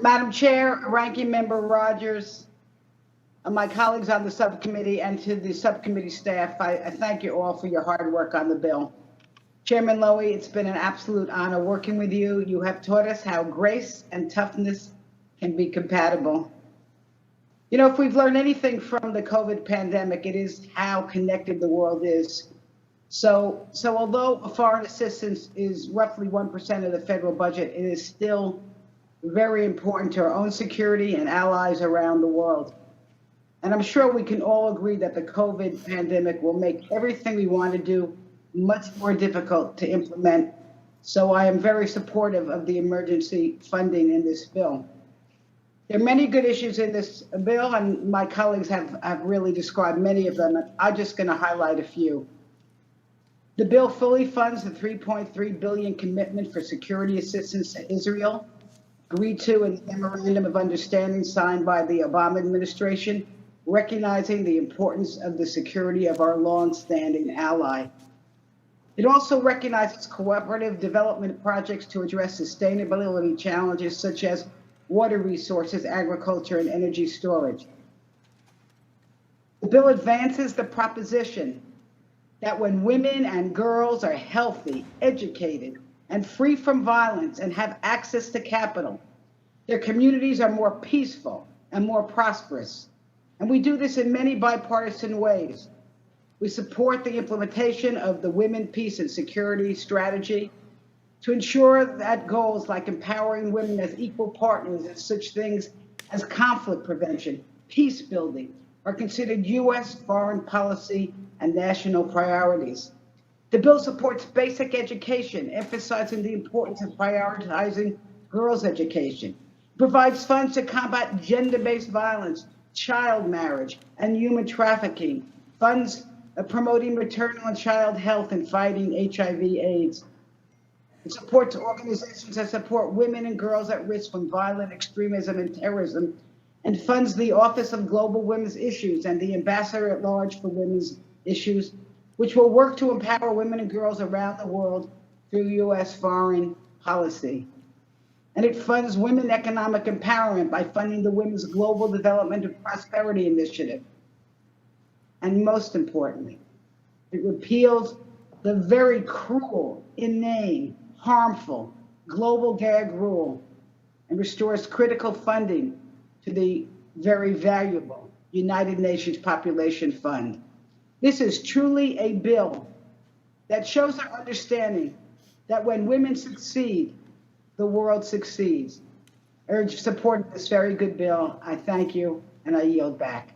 Madam Chair, Ranking Member Rogers, my colleagues on the subcommittee, and to the subcommittee staff, I thank you all for your hard work on the bill. Chairman Lowy, it's been an absolute honor working with you. You have taught us how grace and toughness can be compatible. You know, if we've learned anything from the COVID pandemic, it is how connected the world is. So although foreign assistance is roughly 1% of the federal budget, it is still very important to our own security and allies around the world. And I'm sure we can all agree that the COVID pandemic will make everything we want to do much more difficult to implement. So I am very supportive of the emergency funding in this bill. There are many good issues in this bill, and my colleagues have really described many of them. I'm just going to highlight a few. The bill fully funds the $3.3 billion commitment for security assistance to Israel, agreed to in the Memorandum of Understanding signed by the Obama administration, recognizing the importance of the security of our long-standing ally. It also recognizes cooperative development projects to address sustainability challenges such as water resources, agriculture, and energy storage. The bill advances the proposition that when women and girls are healthy, educated, and free from violence and have access to capital, their communities are more peaceful and more prosperous. And we do this in many bipartisan ways. We support the implementation of the Women, Peace, and Security Strategy to ensure that goals like empowering women as equal partners in such things as conflict prevention, peace building, are considered U.S. foreign policy and national priorities. The bill supports basic education, emphasizing the importance of prioritizing girls' education. It provides funds to combat gender-based violence, child marriage, and human trafficking, funds promoting maternal and child health and fighting HIV/AIDS. It supports organizations that support women and girls at risk from violent extremism and terrorism, and funds the Office of Global Women's Issues and the Ambassador at Large for Women's Issues, which will work to empower women and girls around the world through U.S. foreign policy. And it funds women economic empowerment by funding the Women's Global Development and Prosperity Initiative. And most importantly, it repeals the very cruel, inane, harmful global gag rule and restores critical funding to the very valuable United Nations Population Fund. This is truly a bill that shows our understanding that when women succeed, the world succeeds. I urge support of this very good bill. I thank you, and I yield back.